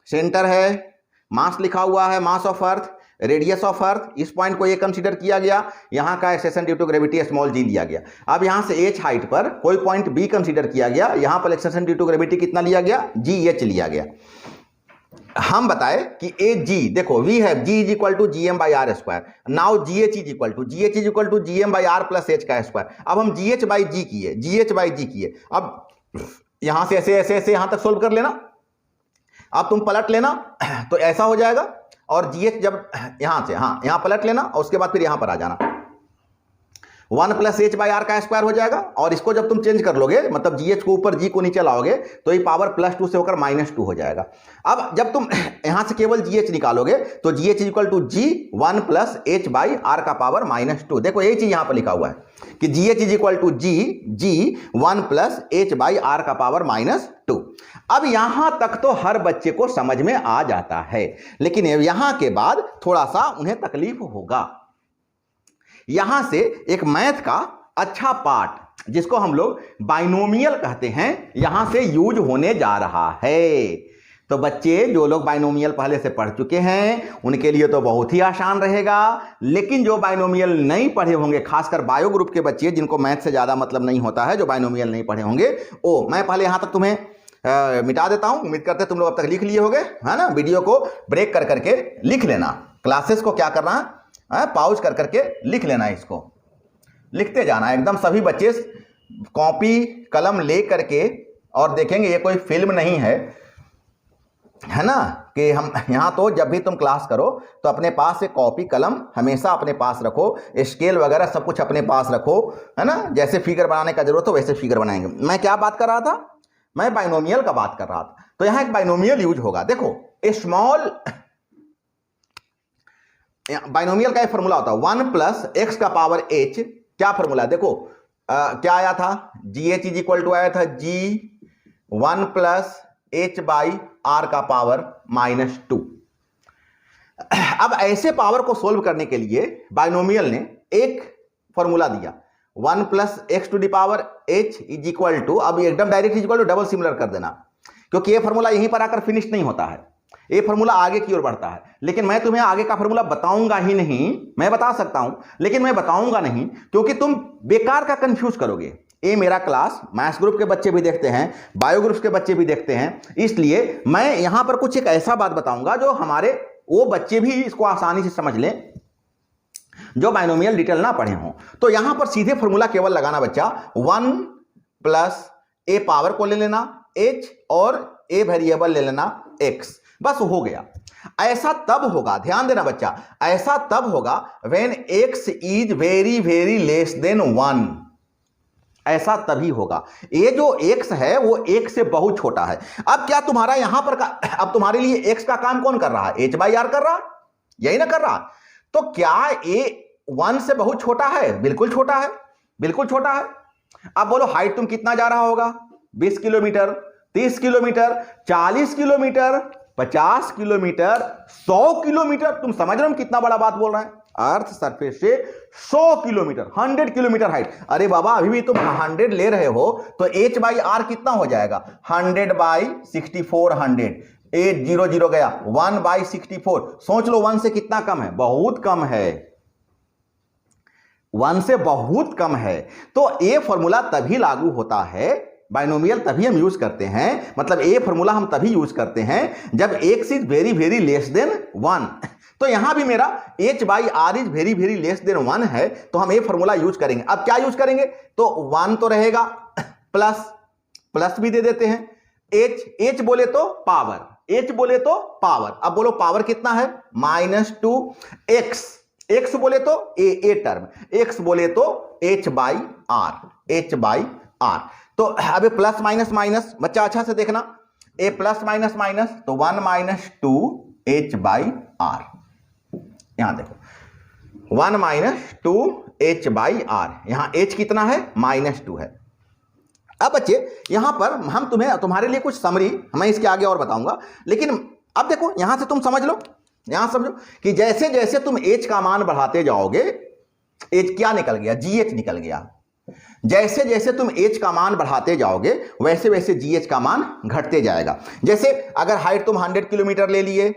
सेंटर है, मास लिखा हुआ है, mass of earth, radius of earth, इस पॉइंट को ये कंसीडर किया गया, यहां का acceleration due to gravity small G लिया गया। अब यहां से एच हाइट पर कोई पॉइंट बी कंसीडर किया गया, यहां पर एक्सेलरेशन ड्यू टू ग्रेविटी कितना लिया गया, जी एच लिया गया। हम बताए कि ए जी, देखो वी है, G is equal to G M by R square, now G H is equal to G M by R plus H का स्क्वायर। अब हम जी एच बाई जी किए, जी एच बाई जी किए, अब यहां से ऐसे ऐसे ऐसे यहां तक सोल्व कर लेना। अब तुम पलट लेना तो ऐसा हो जाएगा, और जी एच जब यहां से, हाँ यहां पलट लेना और उसके बाद फिर यहां पर आ जाना। 1 प्लस एच बाई आर का स्क्वायर हो जाएगा, और इसको जब तुम चेंज कर लोगे, मतलब जीएच को ऊपर जी को नीचे लाओगे, तो ये पावर +2 से होकर -2 हो जाएगा। अब जब तुम यहां से केवल जीएच निकालोगे तो GH equal to G 1 plus H by R का पावर -2। देखो यही चीज यहां पर लिखा हुआ है कि GH is equal to G 1 plus H by R का पावर -2। अब यहां तक तो हर बच्चे को समझ में आ जाता है, लेकिन यहां के बाद थोड़ा सा उन्हें तकलीफ होगा। यहां से एक मैथ का अच्छा पार्ट, जिसको हम लोग बाइनोमियल कहते हैं, यहां से यूज होने जा रहा है। तो बच्चे जो लोग बाइनोमियल पहले से पढ़ चुके हैं उनके लिए तो बहुत ही आसान रहेगा, लेकिन जो बाइनोमियल नहीं पढ़े होंगे, खासकर बायो ग्रुप के बच्चे जिनको मैथ से ज्यादा मतलब नहीं होता है, जो बाइनोमियल नहीं पढ़े होंगे, मैं पहले यहां तक तुम्हें मिटा देता हूं। उम्मीद करते तुम लोग अब तक लिख लिए होंगे, है ना। वीडियो को ब्रेक कर करके लिख लेना, क्लासेस को क्या करना है, पॉज कर करके लिख लेना, इसको लिखते जाना एकदम। सभी बच्चे कॉपी कलम ले करके, और देखेंगे ये कोई फिल्म नहीं है ना, कि हम यहाँ तो जब भी तुम क्लास करो तो अपने पास एक कॉपी कलम हमेशा अपने पास रखो, स्केल वगैरह सब कुछ अपने पास रखो, है ना। जैसे फिगर बनाने का जरूरत हो वैसे फिगर बनाएंगे। मैं क्या बात कर रहा था, मैं बाइनोमियल का बात कर रहा था। तो यहां एक बाइनोमियल यूज होगा। देखो स्मॉल बाइनोमियल का एक फॉर्मूला होता है 1 प्लस एक्स का पावर एच। क्या फॉर्मूला है, देखो क्या आया था, G H is equal to आया था G 1 plus H by R का पावर -2। अब ऐसे पावर को सोल्व करने के लिए बाइनोमियल ने एक फॉर्मूला दिया, 1 plus X to the power H is equal to, अब एकदम direct is equal to double similar कर देना, क्योंकि ये फॉर्मूला यहीं पर आकर फिनिश नहीं होता है, ये फॉर्मूला आगे की ओर बढ़ता है। लेकिन मैं तुम्हें आगे का फॉर्मूला बताऊंगा ही नहीं, मैं बता सकता हूं लेकिन मैं बताऊंगा नहीं, क्योंकि तुम बेकार का कंफ्यूज करोगे। ये मेरा क्लास मैथ्स ग्रुप के बच्चे भी देखते हैं, बायो ग्रुप के बच्चे भी देखते हैं, इसलिए मैं यहां पर कुछ एक ऐसा बात बताऊंगा जो हमारे वो बच्चे भी इसको आसानी से समझ लें जो बाइनोमियल डिटेल ना पढ़े हों। तो यहां पर सीधे फॉर्मूला केवल लगाना बच्चा, 1 प्लस ए पावर को ले लेना एच और ए वेरिएबल ले लेना एक्स, बस हो गया। ऐसा तब होगा, ध्यान देना बच्चा, ऐसा तब होगा when x is very very less than 1। ऐसा तभी होगा, ये जो x है वो 1 से बहुत छोटा है। अब क्या तुम्हारा यहां पर अब तुम्हारे लिए x का काम कौन कर रहा है, h बाई आर कर रहा, यही ना कर रहा। तो क्या a 1 से बहुत छोटा है, बिल्कुल छोटा है, बिल्कुल छोटा है। अब बोलो हाइट तुम कितना जा रहा होगा, 20 kilometre, 30 kilometre, 40 kilometre, 50 kilometre, 100 kilometre. तुम समझ रहे हो कितना बड़ा बात बोल रहे हैं, अर्थ सरफेस से 100 किलोमीटर, 100 किलोमीटर हाइट। अरे बाबा अभी भी तुम 100 ले रहे हो तो h बाई आर कितना हो जाएगा, 100 बाई 64, 100, 800 गया, 1 बाई 64। सोच लो 1 से कितना कम है, बहुत कम है, 1 से बहुत कम है। तो ये फॉर्मूला तभी लागू होता है, बाइनोमियल तभी हम यूज करते हैं, मतलब ए फॉर्मूला हम तभी यूज करते हैं जब x is very very less than 1। तो यहां भी मेरा h by R is very very less than 1 है, तो हम ए फॉर्मूला यूज करेंगे। अब क्या यूज करेंगे, तो 1 तो रहेगा, प्लस भी दे देते हैं, h बोले तो पावर, h बोले तो पावर। अब बोलो पावर कितना है, -2, x बोले तो ए टर्म, x बोले तो h बाई आर। तो अबे प्लस माइनस माइनस बच्चा अच्छा से देखना, ए प्लस माइनस माइनस तो 1 - 2 h बाई आर। यहां देखो 1 - 2 h बाई आर, यहां h कितना है, -2 है। अब बच्चे यहां पर हम तुम्हारे लिए कुछ समरी मैं इसके आगे और बताऊंगा, लेकिन अब देखो यहां से तुम समझ लो, यहां समझो कि जैसे जैसे तुम h का मान बढ़ाते जाओगे, h क्या निकल गया, GH निकल गया। जैसे जैसे तुम h का मान बढ़ाते जाओगे वैसे वैसे GH का मान घटते जाएगा। जैसे अगर हाइट तुम 100 किलोमीटर ले लिए,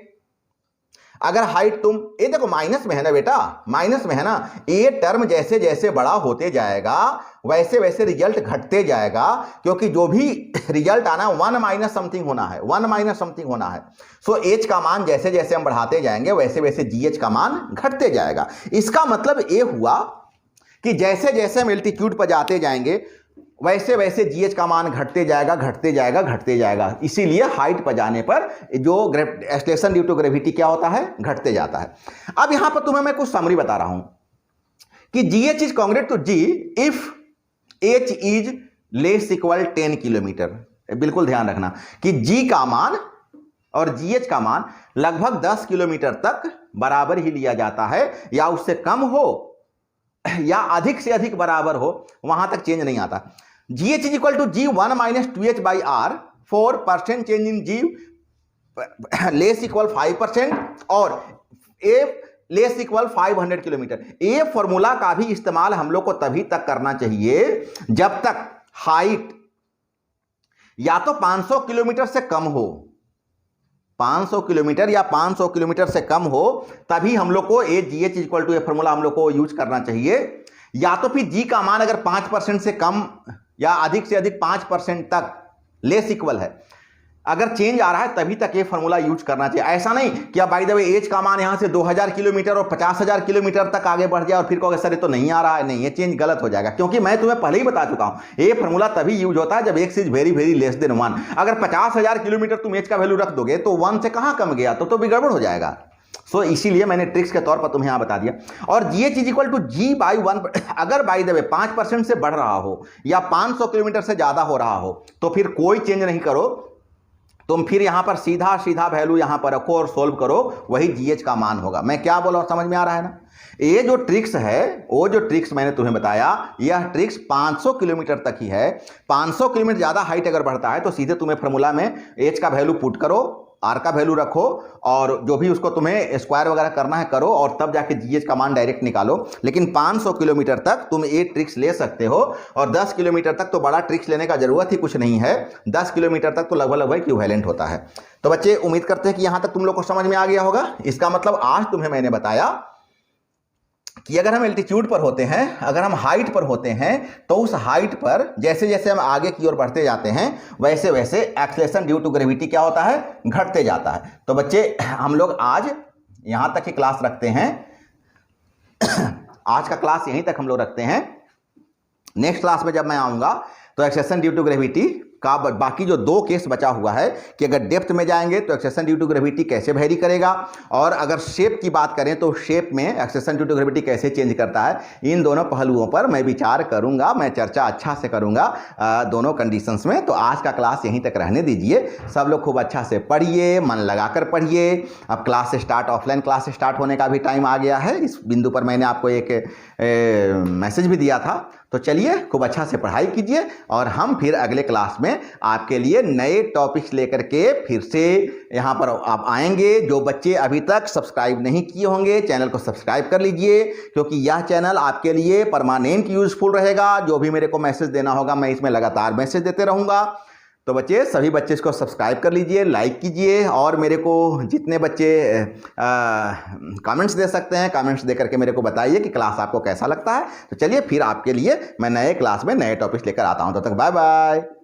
अगर हाइट तुम, ये देखो माइनस में है ना बेटा, माइनस में है ना, ये टर्म जैसे जैसे बड़ा होते जाएगा वैसे वैसे रिजल्ट घटते जाएगा, क्योंकि जो भी रिजल्ट आना 1 माइनस समथिंग होना है, 1 माइनस समथिंग होना है। सो h का मान जैसे जैसे हम बढ़ाते जाएंगे वैसे वैसे GH का मान घटते जाएगा। इसका मतलब ये हुआ कि जैसे जैसे हम एल्टीट्यूड पर जाते जाएंगे वैसे वैसे जीएच का मान घटते जाएगा, घटते जाएगा, घटते जाएगा। इसीलिए हाइट पर जाने पर जो एक्सलेशन ड्यू टू ग्रेविटी क्या होता है, घटते जाता है। अब यहां पर तुम्हें मैं कुछ समरी बता रहा हूं कि GH is congruent to G if H is less equal 10 kilometre. बिल्कुल ध्यान रखना कि G का मान और GH का मान लगभग 10 किलोमीटर तक बराबर ही लिया जाता है, या उससे कम हो या अधिक से अधिक बराबर हो, वहां तक चेंज नहीं आता। GH is equal to G1 minus 2H by R for percent change in G less equal 5% और A लेस इक्वल 500 किलोमीटर। ये फॉर्मूला का भी इस्तेमाल हम लोग को तभी तक करना चाहिए जब तक हाइट या तो 500 किलोमीटर से कम हो, 500 किलोमीटर या 500 किलोमीटर से कम हो, तभी हम लोग को GH इक्वल टू ये फॉर्मूला हम लोग को यूज करना चाहिए। या तो फिर G का मान अगर 5% से कम या अधिक से अधिक 5% तक लेस इक्वल है, अगर चेंज आ रहा है तभी तक ये फॉर्मूला यूज करना चाहिए। ऐसा नहीं कि बाय द वे एज का मान यहां से 2000 किलोमीटर और 50,000 किलोमीटर तक आगे बढ़ जाए और फिर कहोगे सर ये तो नहीं आ रहा है। नहीं, ये चेंज गलत हो जाएगा, क्योंकि मैं तुम्हें पहले ही बता चुका हूं ये फॉर्मूला तभी यूज होता है जब x is very very less than 1। अगर 50,000 किलोमीटर तुम एज का वैल्यू रख दोगे तो 1 से कहां कम गया, तो भी गड़बड़ हो जाएगा। सो इसीलिए मैंने ट्रिक्स के तौर पर तुम्हें यहां बता दिया। और GH is equal to G by 1, अगर बाय द वे 5% से बढ़ रहा हो या 500 किलोमीटर से ज्यादा हो रहा हो तो फिर कोई चेंज नहीं करो, तुम फिर यहां पर सीधा सीधा वैल्यू यहां पर रखो और सोल्व करो, वही GH का मान होगा। मैं क्या बोला समझ में आ रहा है ना। ये जो ट्रिक्स है, वो जो ट्रिक्स मैंने तुम्हें बताया, यह ट्रिक्स 500 किलोमीटर तक ही है। 500 किलोमीटर ज्यादा हाइट अगर बढ़ता है तो सीधे तुम्हें फॉर्मूला में H का वैल्यू पुट करो, R का वैल्यू रखो और जो भी उसको तुम्हें स्क्वायर वगैरह करना है करो, और तब जाके GH का मान डायरेक्ट निकालो। लेकिन 500 किलोमीटर तक तुम ये ट्रिक्स ले सकते हो, और 10 किलोमीटर तक तो बड़ा ट्रिक्स लेने का जरूरत ही कुछ नहीं है। 10 किलोमीटर तक तो लगभग इक्विवेलेंट होता है। तो बच्चे उम्मीद करते हैं कि यहां तक तुम लोग को समझ में आ गया होगा। इसका मतलब आज तुम्हें मैंने बताया कि अगर हम एल्टीट्यूड पर होते हैं, अगर हम हाइट पर होते हैं, तो उस हाइट पर जैसे जैसे हम आगे की ओर बढ़ते जाते हैं वैसे वैसे एक्सेलरेशन ड्यू टू ग्रेविटी क्या होता है, घटते जाता है। तो बच्चे हम लोग आज यहां तक की क्लास रखते हैं। आज का क्लास यहीं तक हम लोग रखते हैं। नेक्स्ट क्लास में जब मैं आऊंगा तो एक्सेलरेशन ड्यू टू ग्रेविटी का बाकी जो 2 केस बचा हुआ है कि अगर डेप्थ में जाएंगे तो एक्सेलरेशन ड्यू टू ग्रेविटी कैसे वेरी करेगा, और अगर शेप की बात करें तो शेप में एक्सेलरेशन ड्यू टू ग्रेविटी कैसे चेंज करता है, इन दोनों पहलुओं पर मैं विचार करूंगा, मैं चर्चा अच्छा से करूंगा दोनों कंडीशंस में। तो आज का क्लास यहीं तक रहने दीजिए। सब लोग खूब अच्छा से पढ़िए, मन लगाकर पढ़िए। अब class start, offline class start होने का भी टाइम आ गया है। इस बिंदु पर मैंने आपको एक मैसेज भी दिया था। तो चलिए खूब अच्छा से पढ़ाई कीजिए, और हम फिर अगले क्लास में आपके लिए नए टॉपिक्स लेकर के फिर से यहाँ पर आप आएंगे। जो बच्चे अभी तक सब्सक्राइब नहीं किए होंगे, चैनल को सब्सक्राइब कर लीजिए, क्योंकि यह चैनल आपके लिए परमानेंट यूजफुल रहेगा। जो भी मेरे को मैसेज देना होगा मैं इसमें लगातार मैसेज देते रहूँगा। तो बच्चे, सभी बच्चे इसको सब्सक्राइब कर लीजिए, लाइक कीजिए, और मेरे को जितने बच्चे कमेंट्स दे सकते हैं, कमेंट्स दे करके मेरे को बताइए कि क्लास आपको कैसा लगता है। तो चलिए फिर आपके लिए मैं नए क्लास में नए टॉपिक्स लेकर आता हूं। तब तक बाय बाय।